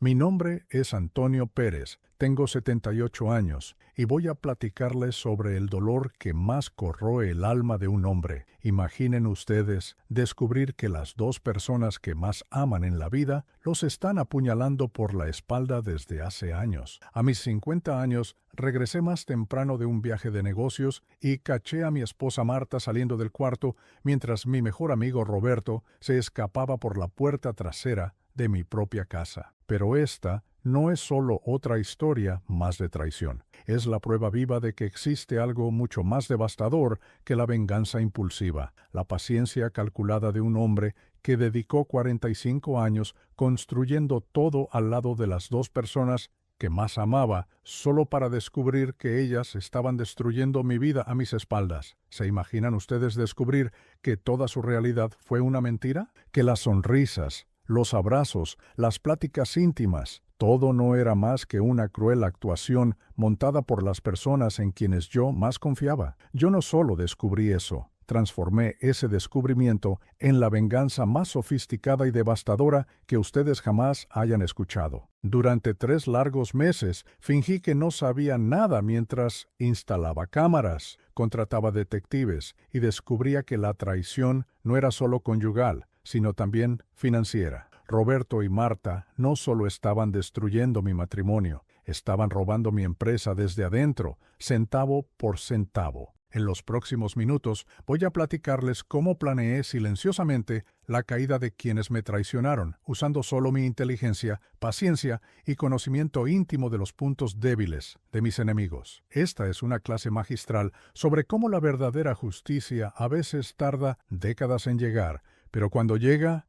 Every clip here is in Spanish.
Mi nombre es Antonio Pérez, tengo 78 años y voy a platicarles sobre el dolor que más corroe el alma de un hombre. Imaginen ustedes descubrir que las dos personas que más aman en la vida los están apuñalando por la espalda desde hace años. A mis 50 años regresé más temprano de un viaje de negocios y caché a mi esposa Marta saliendo del cuarto mientras mi mejor amigo Roberto se escapaba por la puerta trasera de mi propia casa. Pero esta no es solo otra historia más de traición. Es la prueba viva de que existe algo mucho más devastador que la venganza impulsiva, la paciencia calculada de un hombre que dedicó 45 años construyendo todo al lado de las dos personas que más amaba, solo para descubrir que ellas estaban destruyendo mi vida a mis espaldas. ¿Se imaginan ustedes descubrir que toda su realidad fue una mentira? Que las sonrisas, los abrazos, las pláticas íntimas, todo no era más que una cruel actuación montada por las personas en quienes yo más confiaba. Yo no solo descubrí eso, transformé ese descubrimiento en la venganza más sofisticada y devastadora que ustedes jamás hayan escuchado. Durante 3 largos meses fingí que no sabía nada mientras instalaba cámaras, contrataba detectives y descubría que la traición no era solo conyugal, sino también financiera. Roberto y Marta no solo estaban destruyendo mi matrimonio, estaban robando mi empresa desde adentro, centavo por centavo. En los próximos minutos voy a platicarles cómo planeé silenciosamente la caída de quienes me traicionaron, usando solo mi inteligencia, paciencia y conocimiento íntimo de los puntos débiles de mis enemigos. Esta es una clase magistral sobre cómo la verdadera justicia a veces tarda décadas en llegar, pero cuando llega,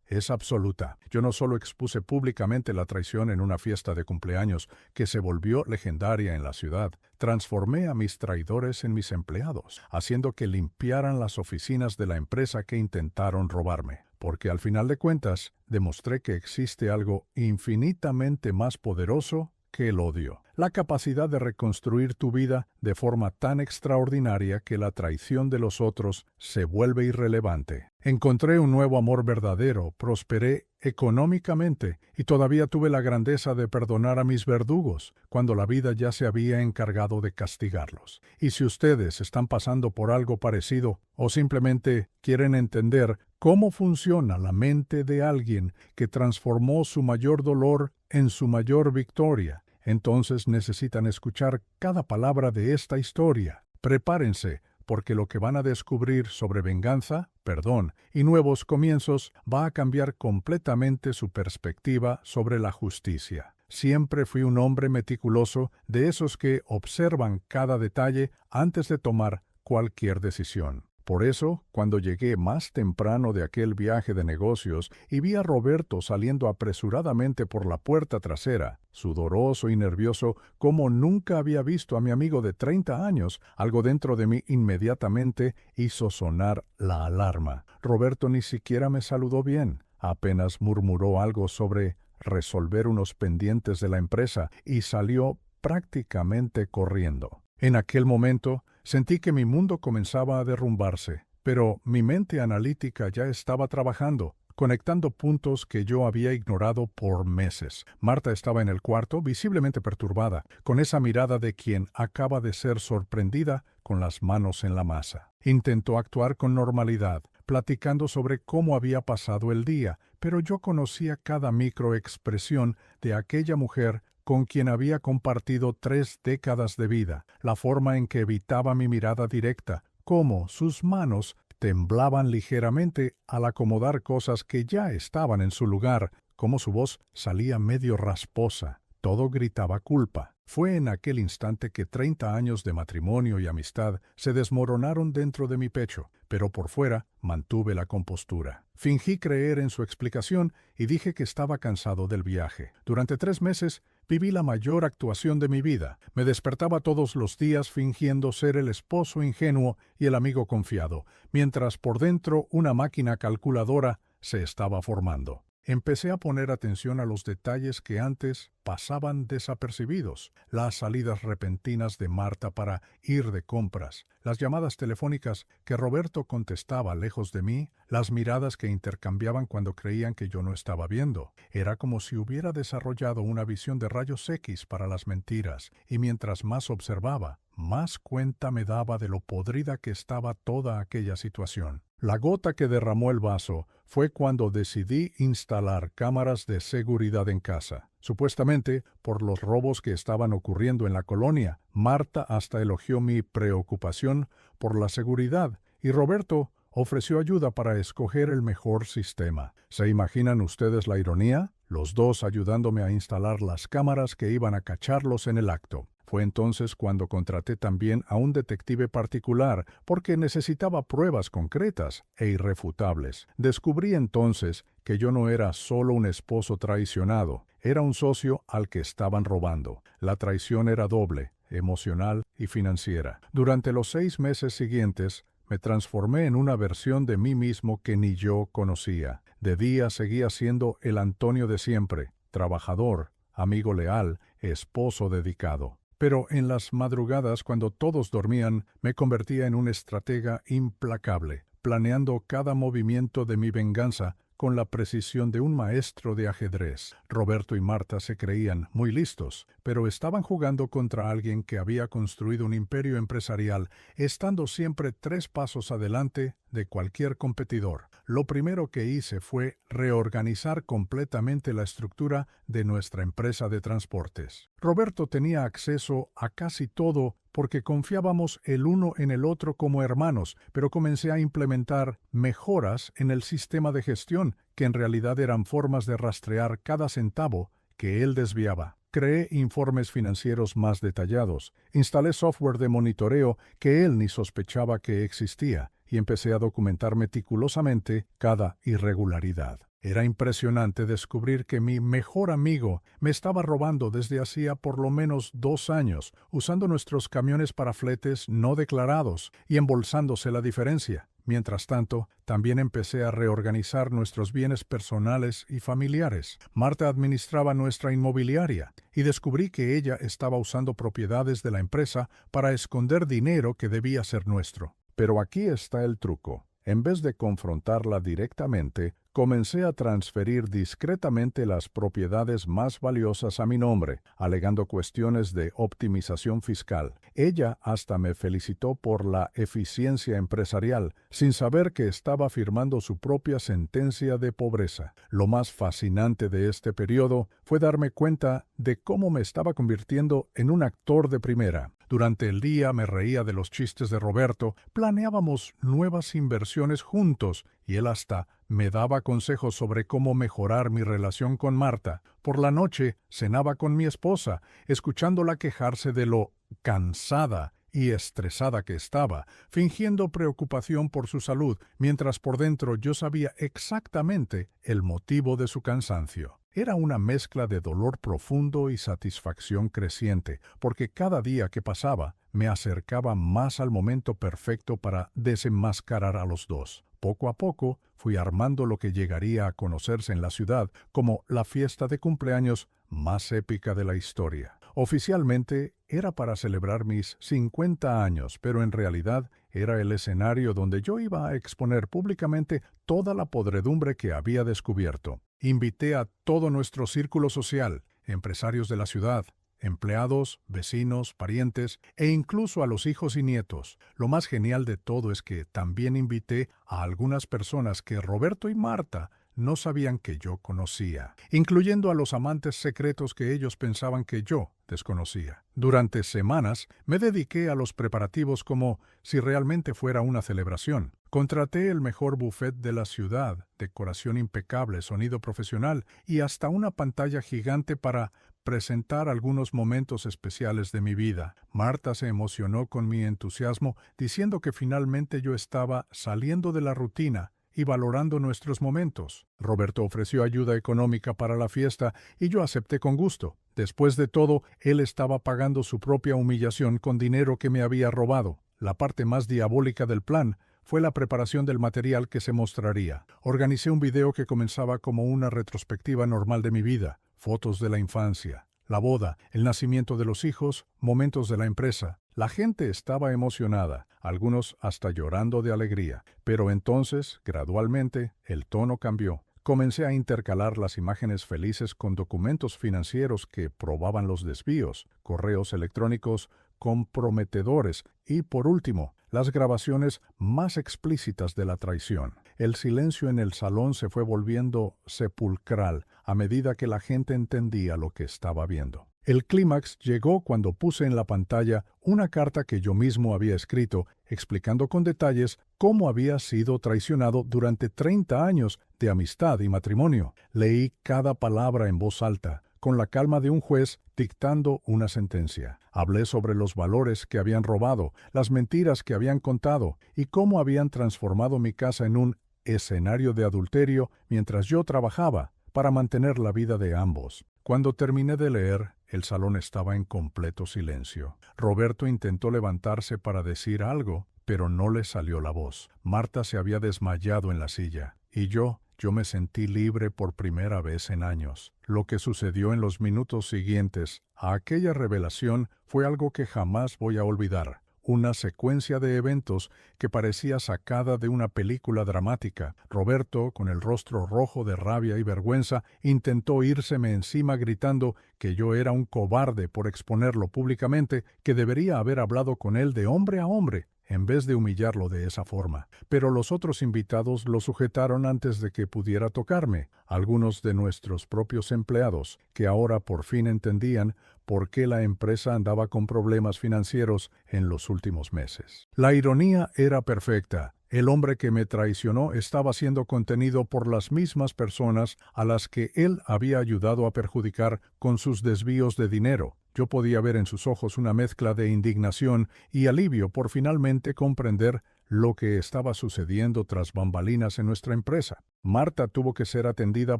es absoluta. Yo no solo expuse públicamente la traición en una fiesta de cumpleaños que se volvió legendaria en la ciudad, transformé a mis traidores en mis empleados, haciendo que limpiaran las oficinas de la empresa que intentaron robarme. Porque al final de cuentas, demostré que existe algo infinitamente más poderoso que el odio. La capacidad de reconstruir tu vida de forma tan extraordinaria que la traición de los otros se vuelve irrelevante. Encontré un nuevo amor verdadero, prosperé económicamente y todavía tuve la grandeza de perdonar a mis verdugos cuando la vida ya se había encargado de castigarlos. Y si ustedes están pasando por algo parecido o simplemente quieren entender cómo funciona la mente de alguien que transformó su mayor dolor en su mayor victoria, entonces necesitan escuchar cada palabra de esta historia. Prepárense, porque lo que van a descubrir sobre venganza, perdón y nuevos comienzos va a cambiar completamente su perspectiva sobre la justicia. Siempre fui un hombre meticuloso, de esos que observan cada detalle antes de tomar cualquier decisión. Por eso, cuando llegué más temprano de aquel viaje de negocios y vi a Roberto saliendo apresuradamente por la puerta trasera, sudoroso y nervioso como nunca había visto a mi amigo de 30 años, algo dentro de mí inmediatamente hizo sonar la alarma. Roberto ni siquiera me saludó bien, apenas murmuró algo sobre resolver unos pendientes de la empresa y salió prácticamente corriendo. En aquel momento, sentí que mi mundo comenzaba a derrumbarse, pero mi mente analítica ya estaba trabajando, conectando puntos que yo había ignorado por meses. Marta estaba en el cuarto, visiblemente perturbada, con esa mirada de quien acaba de ser sorprendida con las manos en la masa. Intentó actuar con normalidad, platicando sobre cómo había pasado el día, pero yo conocía cada microexpresión de aquella mujer con quien había compartido 3 décadas de vida, la forma en que evitaba mi mirada directa, cómo sus manos temblaban ligeramente al acomodar cosas que ya estaban en su lugar, cómo su voz salía medio rasposa. Todo gritaba culpa. Fue en aquel instante que 30 años de matrimonio y amistad se desmoronaron dentro de mi pecho, pero por fuera mantuve la compostura. Fingí creer en su explicación y dije que estaba cansado del viaje. Durante 3 meses viví la mayor actuación de mi vida. Me despertaba todos los días fingiendo ser el esposo ingenuo y el amigo confiado, mientras por dentro una máquina calculadora se estaba formando. Empecé a poner atención a los detalles que antes pasaban desapercibidos, las salidas repentinas de Marta para ir de compras, las llamadas telefónicas que Roberto contestaba lejos de mí, las miradas que intercambiaban cuando creían que yo no estaba viendo. Era como si hubiera desarrollado una visión de rayos X para las mentiras, y mientras más observaba, más cuenta me daba de lo podrida que estaba toda aquella situación. La gota que derramó el vaso fue cuando decidí instalar cámaras de seguridad en casa. Supuestamente, por los robos que estaban ocurriendo en la colonia, Marta hasta elogió mi preocupación por la seguridad y Roberto ofreció ayuda para escoger el mejor sistema. ¿Se imaginan ustedes la ironía? Los dos ayudándome a instalar las cámaras que iban a cacharlos en el acto. Fue entonces cuando contraté también a un detective particular porque necesitaba pruebas concretas e irrefutables. Descubrí entonces que yo no era solo un esposo traicionado, era un socio al que estaban robando. La traición era doble, emocional y financiera. Durante los 6 meses siguientes, me transformé en una versión de mí mismo que ni yo conocía. De día seguía siendo el Antonio de siempre, trabajador, amigo leal, esposo dedicado. Pero en las madrugadas, cuando todos dormían, me convertía en un estratega implacable, planeando cada movimiento de mi venganza con la precisión de un maestro de ajedrez. Roberto y Marta se creían muy listos, pero estaban jugando contra alguien que había construido un imperio empresarial, estando siempre 3 pasos adelante de cualquier competidor. Lo primero que hice fue reorganizar completamente la estructura de nuestra empresa de transportes. Roberto tenía acceso a casi todo porque confiábamos el uno en el otro como hermanos, pero comencé a implementar mejoras en el sistema de gestión, que en realidad eran formas de rastrear cada centavo que él desviaba. Creé informes financieros más detallados, instalé software de monitoreo que él ni sospechaba que existía, y empecé a documentar meticulosamente cada irregularidad. Era impresionante descubrir que mi mejor amigo me estaba robando desde hacía por lo menos 2 años, usando nuestros camiones para fletes no declarados y embolsándose la diferencia. Mientras tanto, también empecé a reorganizar nuestros bienes personales y familiares. Marta administraba nuestra inmobiliaria y descubrí que ella estaba usando propiedades de la empresa para esconder dinero que debía ser nuestro. Pero aquí está el truco. En vez de confrontarla directamente, comencé a transferir discretamente las propiedades más valiosas a mi nombre, alegando cuestiones de optimización fiscal. Ella hasta me felicitó por la eficiencia empresarial, sin saber que estaba firmando su propia sentencia de pobreza. Lo más fascinante de este periodo fue darme cuenta de cómo me estaba convirtiendo en un actor de primera. Durante el día me reía de los chistes de Roberto, planeábamos nuevas inversiones juntos y él hasta me daba consejos sobre cómo mejorar mi relación con Marta. Por la noche cenaba con mi esposa, escuchándola quejarse de lo cansada y estresada que estaba, fingiendo preocupación por su salud, mientras por dentro yo sabía exactamente el motivo de su cansancio. Era una mezcla de dolor profundo y satisfacción creciente, porque cada día que pasaba me acercaba más al momento perfecto para desenmascarar a los dos. Poco a poco fui armando lo que llegaría a conocerse en la ciudad como la fiesta de cumpleaños más épica de la historia. Oficialmente era para celebrar mis 50 años, pero en realidad era el escenario donde yo iba a exponer públicamente toda la podredumbre que había descubierto. Invité a todo nuestro círculo social, empresarios de la ciudad, empleados, vecinos, parientes e incluso a los hijos y nietos. Lo más genial de todo es que también invité a algunas personas que Roberto y Marta no sabían que yo conocía, incluyendo a los amantes secretos que ellos pensaban que yo desconocía. Durante semanas me dediqué a los preparativos como si realmente fuera una celebración. Contraté el mejor buffet de la ciudad, decoración impecable, sonido profesional y hasta una pantalla gigante para presentar algunos momentos especiales de mi vida. Marta se emocionó con mi entusiasmo, diciendo que finalmente yo estaba saliendo de la rutina y valorando nuestros momentos. Roberto ofreció ayuda económica para la fiesta y yo acepté con gusto. Después de todo, él estaba pagando su propia humillación con dinero que me había robado. La parte más diabólica del plan fue la preparación del material que se mostraría. Organicé un video que comenzaba como una retrospectiva normal de mi vida, fotos de la infancia, la boda, el nacimiento de los hijos, momentos de la empresa. La gente estaba emocionada, algunos hasta llorando de alegría. Pero entonces, gradualmente, el tono cambió. Comencé a intercalar las imágenes felices con documentos financieros que probaban los desvíos, correos electrónicos comprometedores y, por último, las grabaciones más explícitas de la traición. El silencio en el salón se fue volviendo sepulcral a medida que la gente entendía lo que estaba viendo. El clímax llegó cuando puse en la pantalla una carta que yo mismo había escrito, explicando con detalles cómo había sido traicionado durante 30 años de amistad y matrimonio. Leí cada palabra en voz alta, con la calma de un juez dictando una sentencia. Hablé sobre los valores que habían robado, las mentiras que habían contado y cómo habían transformado mi casa en un escenario de adulterio mientras yo trabajaba para mantener la vida de ambos. Cuando terminé de leer, el salón estaba en completo silencio. Roberto intentó levantarse para decir algo, pero no le salió la voz. Marta se había desmayado en la silla, y yo me sentí libre por primera vez en años. Lo que sucedió en los minutos siguientes a aquella revelación fue algo que jamás voy a olvidar. Una secuencia de eventos que parecía sacada de una película dramática. Roberto, con el rostro rojo de rabia y vergüenza, intentó írseme encima gritando que yo era un cobarde por exponerlo públicamente, que debería haber hablado con él de hombre a hombre, en vez de humillarlo de esa forma. Pero los otros invitados lo sujetaron antes de que pudiera tocarme. Algunos de nuestros propios empleados, que ahora por fin entendían por qué la empresa andaba con problemas financieros en los últimos meses. La ironía era perfecta. El hombre que me traicionó estaba siendo contenido por las mismas personas a las que él había ayudado a perjudicar con sus desvíos de dinero. Yo podía ver en sus ojos una mezcla de indignación y alivio por finalmente comprender lo que estaba sucediendo tras bambalinas en nuestra empresa. Marta tuvo que ser atendida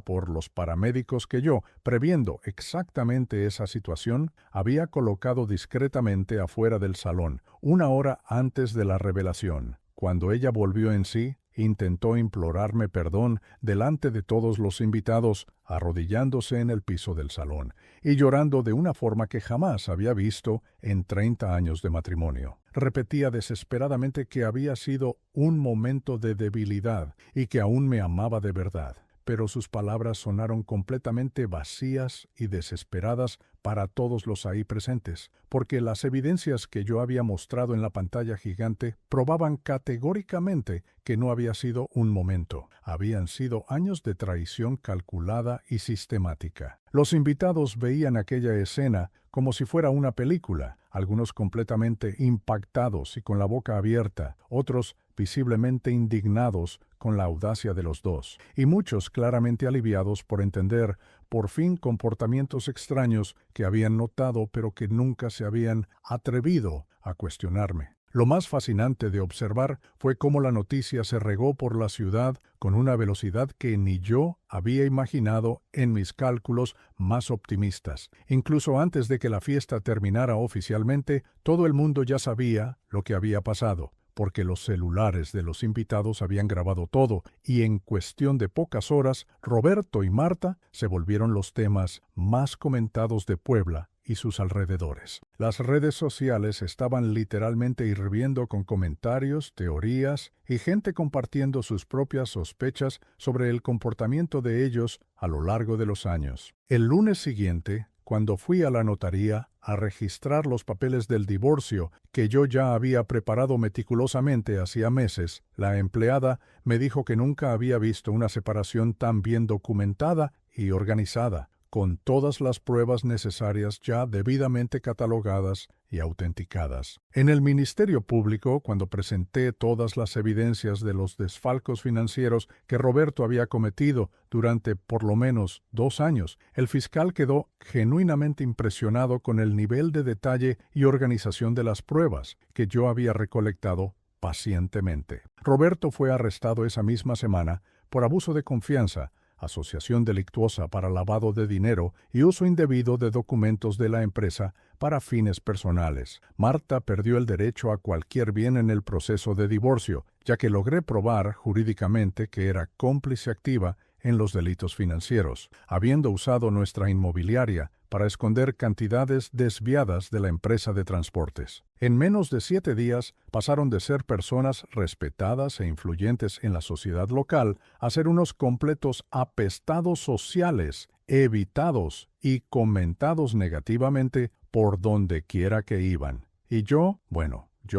por los paramédicos que yo, previendo exactamente esa situación, había colocado discretamente afuera del salón, 1 hora antes de la revelación. Cuando ella volvió en sí, intentó implorarme perdón delante de todos los invitados, arrodillándose en el piso del salón y llorando de una forma que jamás había visto en 30 años de matrimonio. Repetía desesperadamente que había sido un momento de debilidad y que aún me amaba de verdad. Pero sus palabras sonaron completamente vacías y desesperadas para todos los ahí presentes, porque las evidencias que yo había mostrado en la pantalla gigante probaban categóricamente que no había sido un momento. Habían sido años de traición calculada y sistemática. Los invitados veían aquella escena como si fuera una película, algunos completamente impactados y con la boca abierta, otros visiblemente indignados con la audacia de los dos, y muchos claramente aliviados por entender, por fin, comportamientos extraños que habían notado pero que nunca se habían atrevido a cuestionarme. Lo más fascinante de observar fue cómo la noticia se regó por la ciudad con una velocidad que ni yo había imaginado en mis cálculos más optimistas. Incluso antes de que la fiesta terminara oficialmente, todo el mundo ya sabía lo que había pasado, porque los celulares de los invitados habían grabado todo, y en cuestión de pocas horas, Roberto y Marta se volvieron los temas más comentados de Puebla y sus alrededores. Las redes sociales estaban literalmente hirviendo con comentarios, teorías y gente compartiendo sus propias sospechas sobre el comportamiento de ellos a lo largo de los años. El lunes siguiente, cuando fui a la notaría a registrar los papeles del divorcio que yo ya había preparado meticulosamente hacía meses, la empleada me dijo que nunca había visto una separación tan bien documentada y organizada, con todas las pruebas necesarias ya debidamente catalogadas y autenticadas. En el Ministerio Público, cuando presenté todas las evidencias de los desfalcos financieros que Roberto había cometido durante por lo menos 2 años, el fiscal quedó genuinamente impresionado con el nivel de detalle y organización de las pruebas que yo había recolectado pacientemente. Roberto fue arrestado esa misma semana por abuso de confianza, asociación delictuosa para lavado de dinero y uso indebido de documentos de la empresa para fines personales. Marta perdió el derecho a cualquier bien en el proceso de divorcio. ya que logré probar jurídicamente que era cómplice activa en los delitos financieros, habiendo usado nuestra inmobiliaria para esconder cantidades desviadas de la empresa de transportes. En menos de 7 días pasaron de ser personas respetadas e influyentes en la sociedad local a ser unos completos apestados sociales, evitados y comentados negativamente por donde quiera que iban. Y yo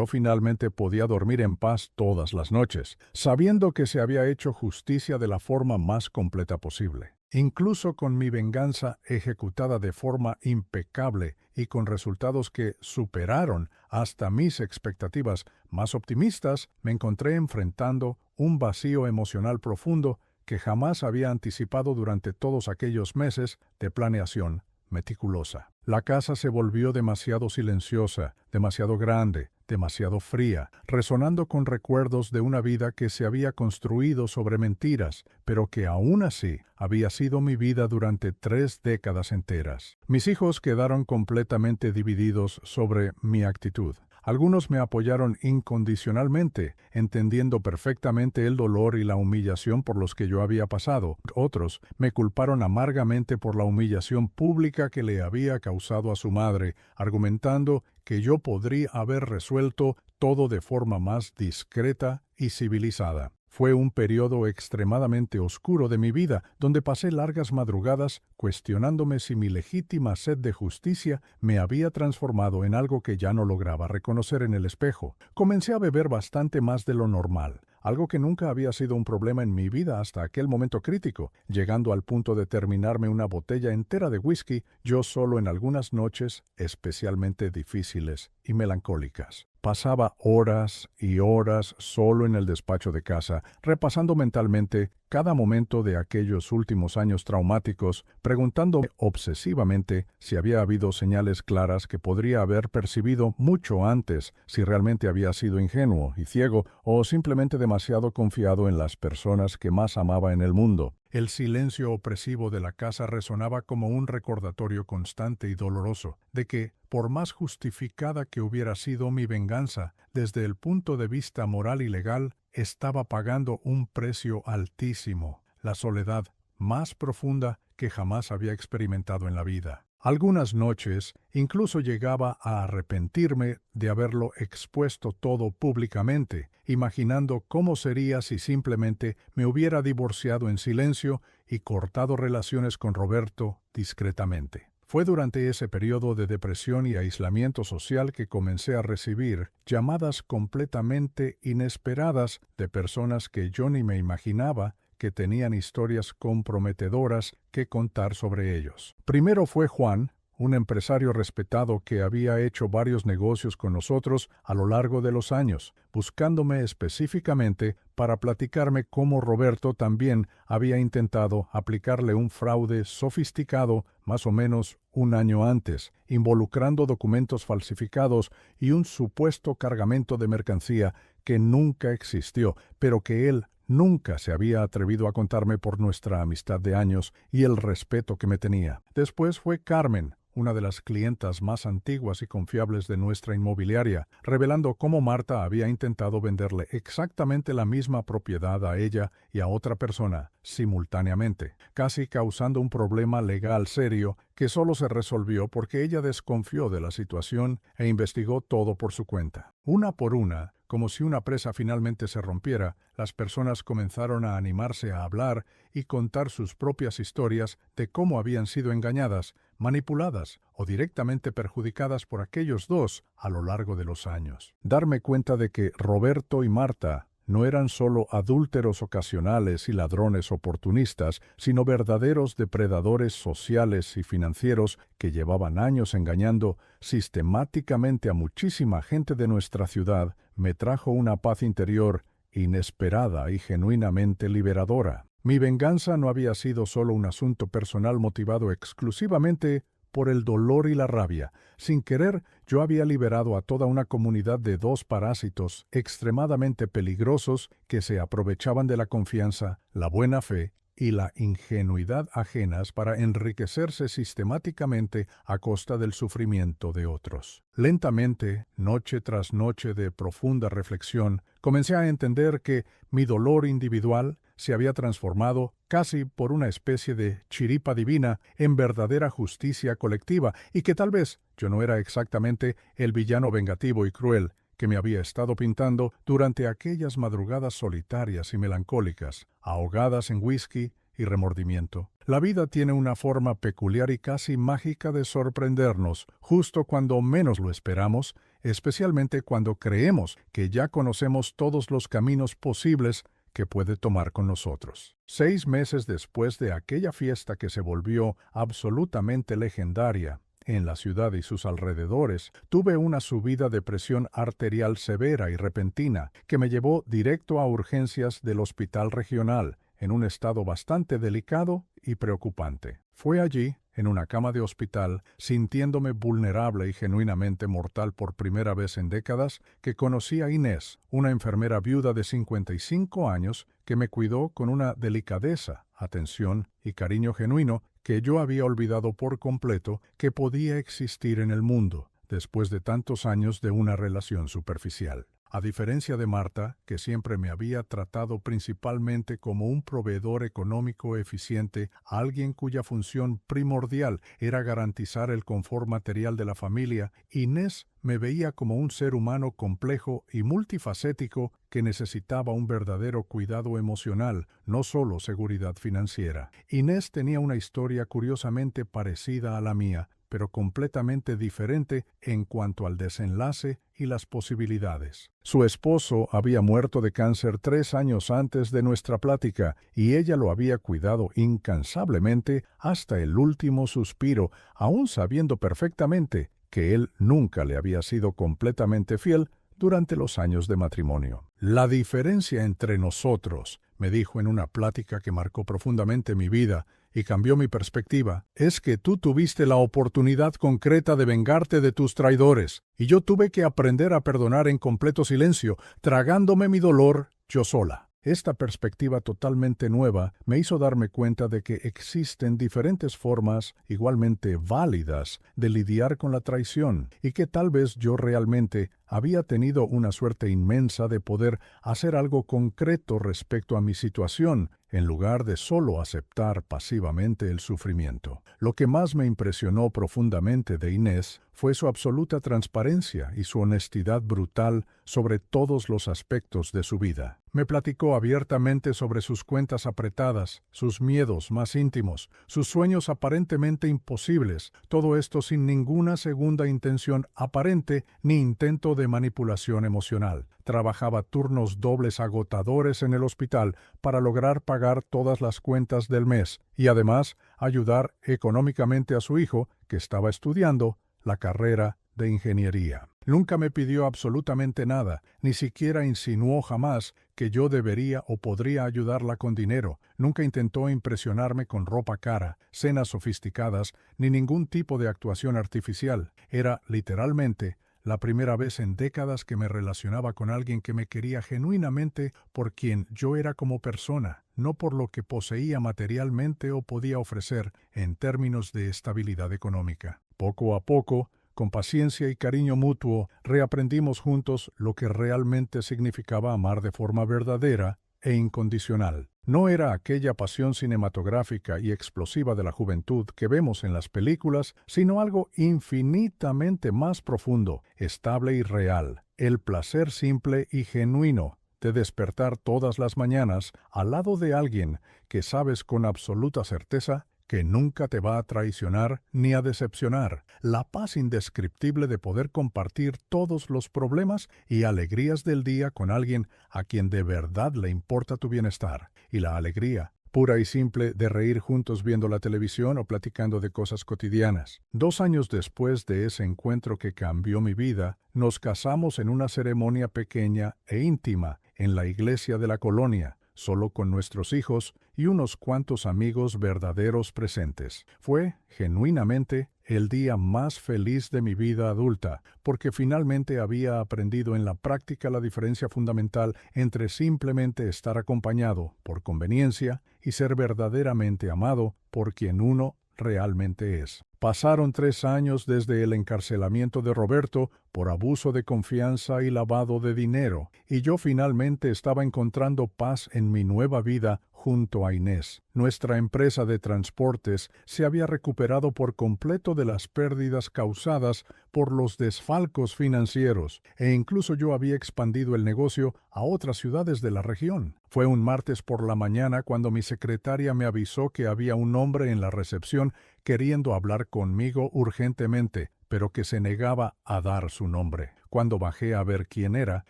finalmente podía dormir en paz todas las noches, sabiendo que se había hecho justicia de la forma más completa posible. Incluso con mi venganza ejecutada de forma impecable y con resultados que superaron hasta mis expectativas más optimistas, me encontré enfrentando un vacío emocional profundo que jamás había anticipado durante todos aquellos meses de planeación meticulosa. La casa se volvió demasiado silenciosa, demasiado grande, demasiado fría, resonando con recuerdos de una vida que se había construido sobre mentiras, pero que aún así había sido mi vida durante 3 décadas enteras. Mis hijos quedaron completamente divididos sobre mi actitud. Algunos me apoyaron incondicionalmente, entendiendo perfectamente el dolor y la humillación por los que yo había pasado. Otros me culparon amargamente por la humillación pública que le había causado a su madre, argumentando que yo podría haber resuelto todo de forma más discreta y civilizada. Fue un periodo extremadamente oscuro de mi vida, donde pasé largas madrugadas cuestionándome si mi legítima sed de justicia me había transformado en algo que ya no lograba reconocer en el espejo. Comencé a beber bastante más de lo normal, algo que nunca había sido un problema en mi vida hasta aquel momento crítico, llegando al punto de terminarme una botella entera de whisky yo solo en algunas noches especialmente difíciles y melancólicas. Pasaba horas y horas solo en el despacho de casa, repasando mentalmente cada momento de aquellos últimos años traumáticos, preguntándome obsesivamente si había habido señales claras que podría haber percibido mucho antes, si realmente había sido ingenuo y ciego o simplemente demasiado confiado en las personas que más amaba en el mundo. El silencio opresivo de la casa resonaba como un recordatorio constante y doloroso de que, por más justificada que hubiera sido mi venganza, desde el punto de vista moral y legal, estaba pagando un precio altísimo, la soledad más profunda que jamás había experimentado en la vida. Algunas noches incluso llegaba a arrepentirme de haberlo expuesto todo públicamente, imaginando cómo sería si simplemente me hubiera divorciado en silencio y cortado relaciones con Roberto discretamente. Fue durante ese periodo de depresión y aislamiento social que comencé a recibir llamadas completamente inesperadas de personas que yo ni me imaginaba que tenían historias comprometedoras que contar sobre ellos. Primero fue Juan, un empresario respetado que había hecho varios negocios con nosotros a lo largo de los años, buscándome específicamente para platicarme cómo Roberto también había intentado aplicarle un fraude sofisticado más o menos un año antes, involucrando documentos falsificados y un supuesto cargamento de mercancía que nunca existió, pero que él nunca se había atrevido a contarme por nuestra amistad de años y el respeto que me tenía. Después fue Carmen, una de las clientas más antiguas y confiables de nuestra inmobiliaria, revelando cómo Marta había intentado venderle exactamente la misma propiedad a ella y a otra persona simultáneamente, casi causando un problema legal serio que solo se resolvió porque ella desconfió de la situación e investigó todo por su cuenta. Una por una, como si una presa finalmente se rompiera, las personas comenzaron a animarse a hablar y contar sus propias historias de cómo habían sido engañadas, manipuladas o directamente perjudicadas por aquellos dos a lo largo de los años. Darme cuenta de que Roberto y Marta no eran solo adúlteros ocasionales y ladrones oportunistas, sino verdaderos depredadores sociales y financieros que llevaban años engañando sistemáticamente a muchísima gente de nuestra ciudad, me trajo una paz interior inesperada y genuinamente liberadora. Mi venganza no había sido solo un asunto personal motivado exclusivamente por el dolor y la rabia. Sin querer, yo había liberado a toda una comunidad de dos parásitos extremadamente peligrosos que se aprovechaban de la confianza, la buena fe y la ingenuidad ajenas para enriquecerse sistemáticamente a costa del sufrimiento de otros. Lentamente, noche tras noche de profunda reflexión, comencé a entender que mi dolor individual se había transformado, casi por una especie de chiripa divina, en verdadera justicia colectiva, y que tal vez yo no era exactamente el villano vengativo y cruel que me había estado pintando durante aquellas madrugadas solitarias y melancólicas, ahogadas en whisky y remordimiento. La vida tiene una forma peculiar y casi mágica de sorprendernos justo cuando menos lo esperamos, especialmente cuando creemos que ya conocemos todos los caminos posibles que puede tomar con nosotros. 6 meses después de aquella fiesta que se volvió absolutamente legendaria en la ciudad y sus alrededores, tuve una subida de presión arterial severa y repentina que me llevó directo a urgencias del hospital regional, en un estado bastante delicado y preocupante. Fue allí, en una cama de hospital, sintiéndome vulnerable y genuinamente mortal por primera vez en décadas, que conocí a Inés, una enfermera viuda de 55 años que me cuidó con una delicadeza, atención y cariño genuino que yo había olvidado por completo que podía existir en el mundo, después de tantos años de una relación superficial. A diferencia de Marta, que siempre me había tratado principalmente como un proveedor económico eficiente, alguien cuya función primordial era garantizar el confort material de la familia, Inés me veía como un ser humano complejo y multifacético que necesitaba un verdadero cuidado emocional, no solo seguridad financiera. Inés tenía una historia curiosamente parecida a la mía, pero completamente diferente en cuanto al desenlace y las posibilidades. Su esposo había muerto de cáncer 3 años antes de nuestra plática y ella lo había cuidado incansablemente hasta el último suspiro, aun sabiendo perfectamente que él nunca le había sido completamente fiel durante los años de matrimonio. La diferencia entre nosotros, me dijo en una plática que marcó profundamente mi vida y cambió mi perspectiva, es que tú tuviste la oportunidad concreta de vengarte de tus traidores, y yo tuve que aprender a perdonar en completo silencio, tragándome mi dolor yo sola. Esta perspectiva totalmente nueva me hizo darme cuenta de que existen diferentes formas igualmente válidas de lidiar con la traición y que tal vez yo realmente había tenido una suerte inmensa de poder hacer algo concreto respecto a mi situación, en lugar de solo aceptar pasivamente el sufrimiento. Lo que más me impresionó profundamente de Inés fue su absoluta transparencia y su honestidad brutal sobre todos los aspectos de su vida. Me platicó abiertamente sobre sus cuentas apretadas, sus miedos más íntimos, sus sueños aparentemente imposibles, todo esto sin ninguna segunda intención aparente ni intento de manipulación emocional. Trabajaba turnos dobles agotadores en el hospital para lograr pagar todas las cuentas del mes y además ayudar económicamente a su hijo, que estaba estudiando la carrera de ingeniería. Nunca me pidió absolutamente nada, ni siquiera insinuó jamás que yo debería o podría ayudarla con dinero. Nunca intentó impresionarme con ropa cara, cenas sofisticadas, ni ningún tipo de actuación artificial. Era, literalmente, la primera vez en décadas que me relacionaba con alguien que me quería genuinamente por quien yo era como persona, no por lo que poseía materialmente o podía ofrecer en términos de estabilidad económica. Poco a poco, con paciencia y cariño mutuo, reaprendimos juntos lo que realmente significaba amar de forma verdadera e incondicional. No era aquella pasión cinematográfica y explosiva de la juventud que vemos en las películas, sino algo infinitamente más profundo, estable y real. El placer simple y genuino de despertar todas las mañanas al lado de alguien que sabes con absoluta certeza que nunca te va a traicionar ni a decepcionar, la paz indescriptible de poder compartir todos los problemas y alegrías del día con alguien a quien de verdad le importa tu bienestar, y la alegría pura y simple de reír juntos viendo la televisión o platicando de cosas cotidianas. 2 años después de ese encuentro que cambió mi vida, nos casamos en una ceremonia pequeña e íntima en la iglesia de la colonia, solo con nuestros hijos y unos cuantos amigos verdaderos presentes. Fue, genuinamente, el día más feliz de mi vida adulta, porque finalmente había aprendido en la práctica la diferencia fundamental entre simplemente estar acompañado por conveniencia y ser verdaderamente amado por quien uno realmente es. Pasaron 3 años desde el encarcelamiento de Roberto por abuso de confianza y lavado de dinero, y yo finalmente estaba encontrando paz en mi nueva vida junto a Inés. Nuestra empresa de transportes se había recuperado por completo de las pérdidas causadas por los desfalcos financieros, e incluso yo había expandido el negocio a otras ciudades de la región. Fue un martes por la mañana cuando mi secretaria me avisó que había un hombre en la recepción queriendo hablar conmigo urgentemente, pero que se negaba a dar su nombre. Cuando bajé a ver quién era,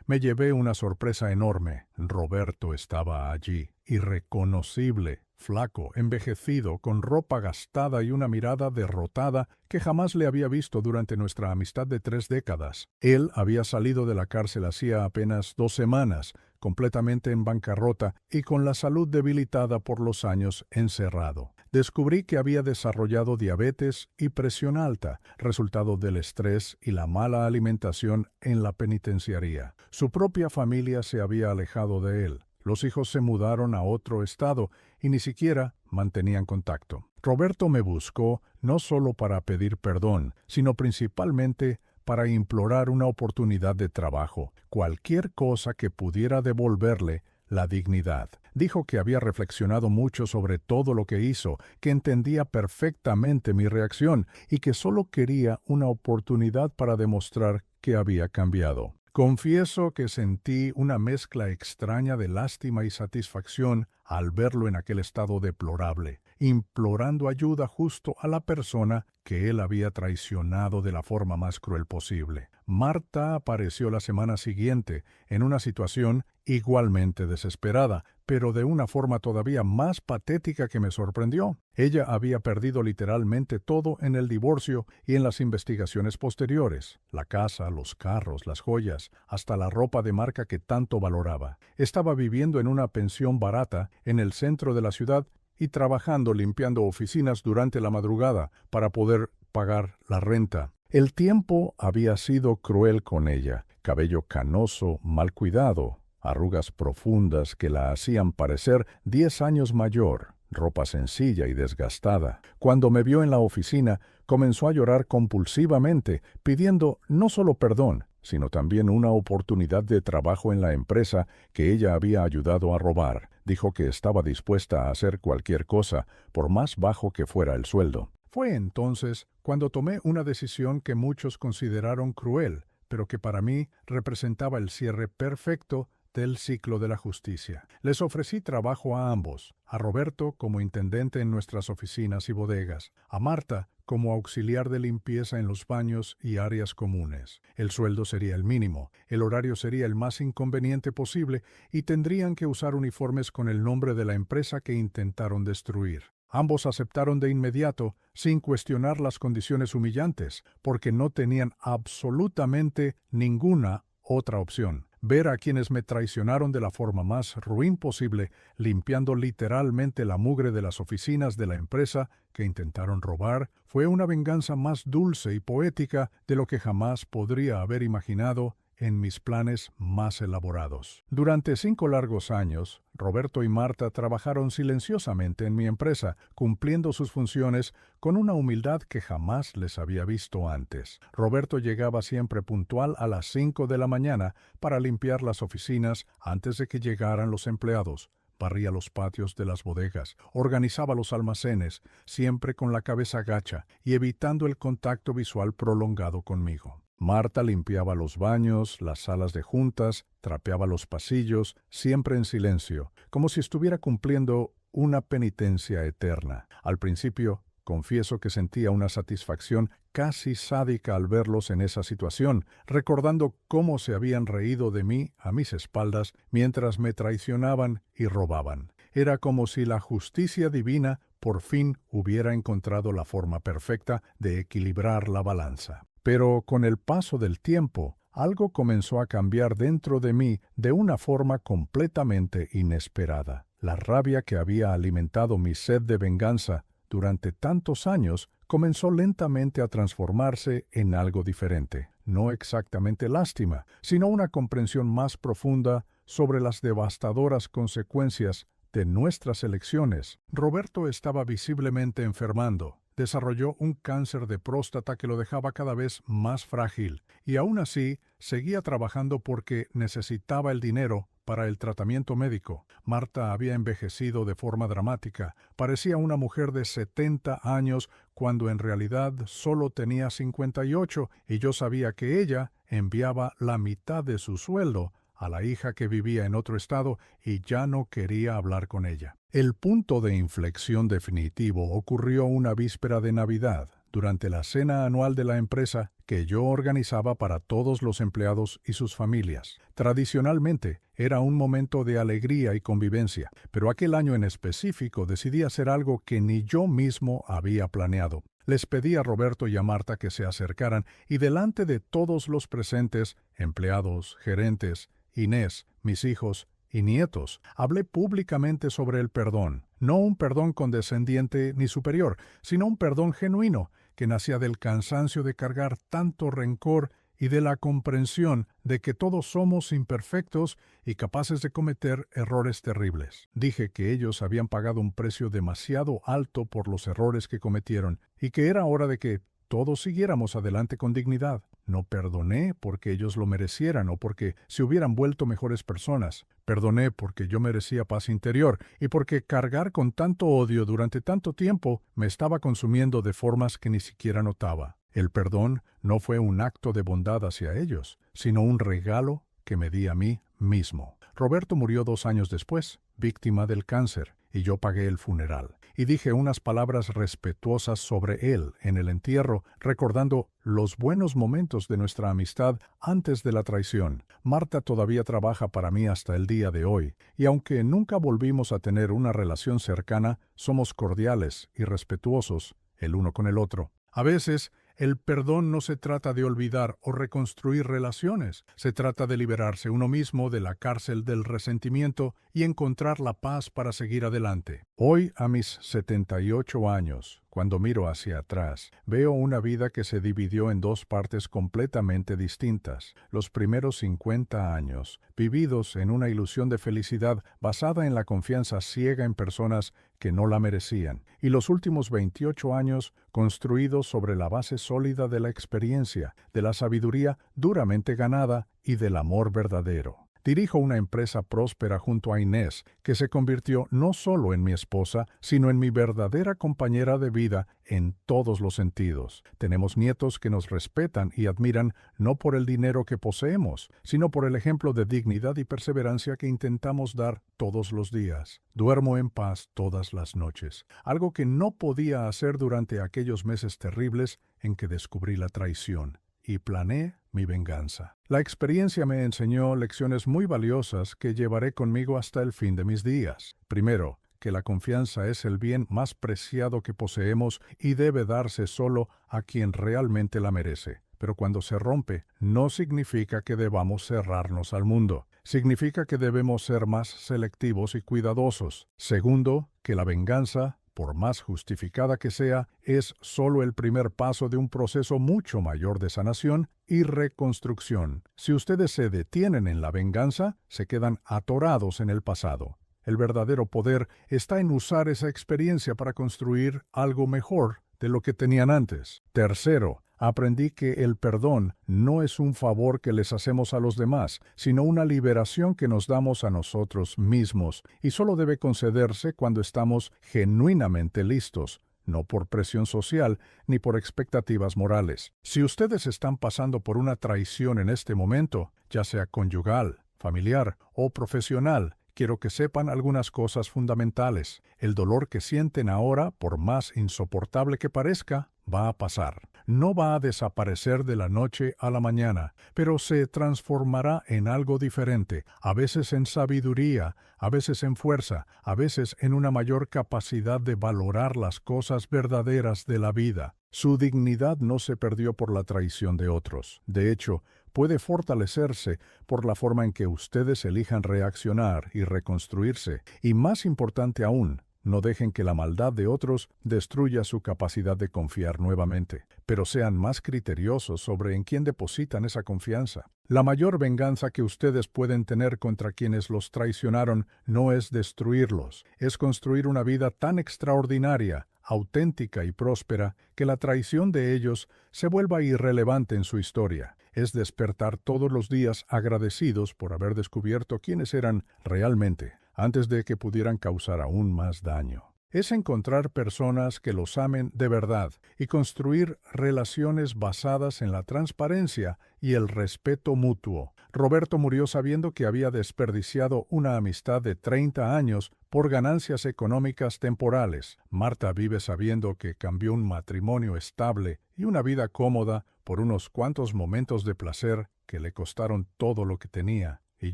me llevé una sorpresa enorme. Roberto estaba allí, irreconocible, flaco, envejecido, con ropa gastada y una mirada derrotada que jamás le había visto durante nuestra amistad de 3 décadas. Él había salido de la cárcel hacía apenas 2 semanas, completamente en bancarrota y con la salud debilitada por los años encerrado. Descubrí que había desarrollado diabetes y presión alta, resultado del estrés y la mala alimentación en la penitenciaría. Su propia familia se había alejado de él. Los hijos se mudaron a otro estado y ni siquiera mantenían contacto. Roberto me buscó no solo para pedir perdón, sino principalmente para implorar una oportunidad de trabajo, cualquier cosa que pudiera devolverle la dignidad. Dijo que había reflexionado mucho sobre todo lo que hizo, que entendía perfectamente mi reacción y que solo quería una oportunidad para demostrar que había cambiado. Confieso que sentí una mezcla extraña de lástima y satisfacción al verlo en aquel estado deplorable, implorando ayuda justo a la persona que él había traicionado de la forma más cruel posible. Marta apareció la semana siguiente en una situación igualmente desesperada, pero de una forma todavía más patética que me sorprendió. Ella había perdido literalmente todo en el divorcio y en las investigaciones posteriores: la casa, los carros, las joyas, hasta la ropa de marca que tanto valoraba. Estaba viviendo en una pensión barata en el centro de la ciudad y trabajando limpiando oficinas durante la madrugada para poder pagar la renta. El tiempo había sido cruel con ella: cabello canoso, mal cuidado, arrugas profundas que la hacían parecer 10 años mayor, ropa sencilla y desgastada. Cuando me vio en la oficina, comenzó a llorar compulsivamente, pidiendo no solo perdón, sino también una oportunidad de trabajo en la empresa que ella había ayudado a robar. Dijo que estaba dispuesta a hacer cualquier cosa, por más bajo que fuera el sueldo. Fue entonces cuando tomé una decisión que muchos consideraron cruel, pero que para mí representaba el cierre perfecto del ciclo de la justicia. Les ofrecí trabajo a ambos: a Roberto como intendente en nuestras oficinas y bodegas, a Marta como auxiliar de limpieza en los baños y áreas comunes. El sueldo sería el mínimo, el horario sería el más inconveniente posible y tendrían que usar uniformes con el nombre de la empresa que intentaron destruir. Ambos aceptaron de inmediato, sin cuestionar las condiciones humillantes, porque no tenían absolutamente ninguna otra opción. Ver a quienes me traicionaron de la forma más ruin posible, limpiando literalmente la mugre de las oficinas de la empresa que intentaron robar, fue una venganza más dulce y poética de lo que jamás podría haber imaginado en mis planes más elaborados. Durante 5 largos años, Roberto y Marta trabajaron silenciosamente en mi empresa, cumpliendo sus funciones con una humildad que jamás les había visto antes. Roberto llegaba siempre puntual a las 5 de la mañana para limpiar las oficinas antes de que llegaran los empleados. Barría los patios de las bodegas, organizaba los almacenes, siempre con la cabeza gacha y evitando el contacto visual prolongado conmigo. Marta limpiaba los baños, las salas de juntas, trapeaba los pasillos, siempre en silencio, como si estuviera cumpliendo una penitencia eterna. Al principio, confieso que sentía una satisfacción casi sádica al verlos en esa situación, recordando cómo se habían reído de mí a mis espaldas mientras me traicionaban y robaban. Era como si la justicia divina por fin hubiera encontrado la forma perfecta de equilibrar la balanza. Pero con el paso del tiempo, algo comenzó a cambiar dentro de mí de una forma completamente inesperada. La rabia que había alimentado mi sed de venganza durante tantos años comenzó lentamente a transformarse en algo diferente. No exactamente lástima, sino una comprensión más profunda sobre las devastadoras consecuencias de nuestras elecciones. Roberto estaba visiblemente enfermando. Desarrolló un cáncer de próstata que lo dejaba cada vez más frágil, y aún así seguía trabajando porque necesitaba el dinero para el tratamiento médico. Marta había envejecido de forma dramática. Parecía una mujer de 70 años cuando en realidad solo tenía 58, y yo sabía que ella enviaba la mitad de su sueldo a la hija que vivía en otro estado y ya no quería hablar con ella. El punto de inflexión definitivo ocurrió una víspera de Navidad, durante la cena anual de la empresa que yo organizaba para todos los empleados y sus familias. Tradicionalmente, era un momento de alegría y convivencia, pero aquel año en específico decidí hacer algo que ni yo mismo había planeado. Les pedí a Roberto y a Marta que se acercaran y delante de todos los presentes, empleados, gerentes, Inés, mis hijos y nietos, hablé públicamente sobre el perdón. No un perdón condescendiente ni superior, sino un perdón genuino, que nacía del cansancio de cargar tanto rencor y de la comprensión de que todos somos imperfectos y capaces de cometer errores terribles. Dije que ellos habían pagado un precio demasiado alto por los errores que cometieron y que era hora de que todos siguiéramos adelante con dignidad. No perdoné porque ellos lo merecieran o porque se hubieran vuelto mejores personas. Perdoné porque yo merecía paz interior y porque cargar con tanto odio durante tanto tiempo me estaba consumiendo de formas que ni siquiera notaba. El perdón no fue un acto de bondad hacia ellos, sino un regalo que me di a mí mismo. Roberto murió 2 años después, víctima del cáncer, y yo pagué el funeral. Y dije unas palabras respetuosas sobre él en el entierro, recordando los buenos momentos de nuestra amistad antes de la traición. Marta todavía trabaja para mí hasta el día de hoy, y aunque nunca volvimos a tener una relación cercana, somos cordiales y respetuosos el uno con el otro. A veces, el perdón no se trata de olvidar o reconstruir relaciones, se trata de liberarse uno mismo de la cárcel del resentimiento y encontrar la paz para seguir adelante. Hoy, a mis 78 años, cuando miro hacia atrás, veo una vida que se dividió en 2 partes completamente distintas. Los primeros 50 años, vividos en una ilusión de felicidad basada en la confianza ciega en personas que no la merecían, y los últimos 28 años construidos sobre la base sólida de la experiencia, de la sabiduría duramente ganada y del amor verdadero. Dirijo una empresa próspera junto a Inés, que se convirtió no solo en mi esposa, sino en mi verdadera compañera de vida en todos los sentidos. Tenemos nietos que nos respetan y admiran no por el dinero que poseemos, sino por el ejemplo de dignidad y perseverancia que intentamos dar todos los días. Duermo en paz todas las noches, algo que no podía hacer durante aquellos meses terribles en que descubrí la traición. Y planeé mi venganza. La experiencia me enseñó lecciones muy valiosas que llevaré conmigo hasta el fin de mis días. Primero, que la confianza es el bien más preciado que poseemos y debe darse solo a quien realmente la merece. Pero cuando se rompe, no significa que debamos cerrarnos al mundo. Significa que debemos ser más selectivos y cuidadosos. Segundo, que la venganza, por más justificada que sea, es solo el primer paso de un proceso mucho mayor de sanación y reconstrucción. Si ustedes se detienen en la venganza, se quedan atorados en el pasado. El verdadero poder está en usar esa experiencia para construir algo mejor de lo que tenían antes. Tercero, aprendí que el perdón no es un favor que les hacemos a los demás, sino una liberación que nos damos a nosotros mismos, y solo debe concederse cuando estamos genuinamente listos, no por presión social ni por expectativas morales. Si ustedes están pasando por una traición en este momento, ya sea conyugal, familiar o profesional, quiero que sepan algunas cosas fundamentales. El dolor que sienten ahora, por más insoportable que parezca, va a pasar. No va a desaparecer de la noche a la mañana, pero se transformará en algo diferente, a veces en sabiduría, a veces en fuerza, a veces en una mayor capacidad de valorar las cosas verdaderas de la vida. Su dignidad no se perdió por la traición de otros. De hecho, puede fortalecerse por la forma en que ustedes elijan reaccionar y reconstruirse, y más importante aún, No dejen que la maldad de otros destruya su capacidad de confiar nuevamente, pero sean más criteriosos sobre en quién depositan esa confianza. La mayor venganza que ustedes pueden tener contra quienes los traicionaron no es destruirlos, es construir una vida tan extraordinaria, auténtica y próspera que la traición de ellos se vuelva irrelevante en su historia. Es despertar todos los días agradecidos por haber descubierto quiénes eran realmente, antes de que pudieran causar aún más daño. Es encontrar personas que los amen de verdad y construir relaciones basadas en la transparencia y el respeto mutuo. Roberto murió sabiendo que había desperdiciado una amistad de 30 años por ganancias económicas temporales. Marta vive sabiendo que cambió un matrimonio estable y una vida cómoda por unos cuantos momentos de placer que le costaron todo lo que tenía. Y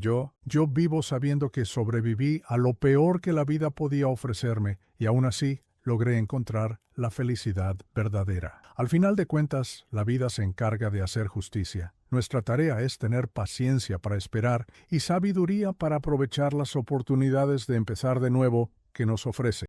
yo vivo sabiendo que sobreviví a lo peor que la vida podía ofrecerme y aún así logré encontrar la felicidad verdadera. Al final de cuentas, la vida se encarga de hacer justicia. Nuestra tarea es tener paciencia para esperar y sabiduría para aprovechar las oportunidades de empezar de nuevo que nos ofrece.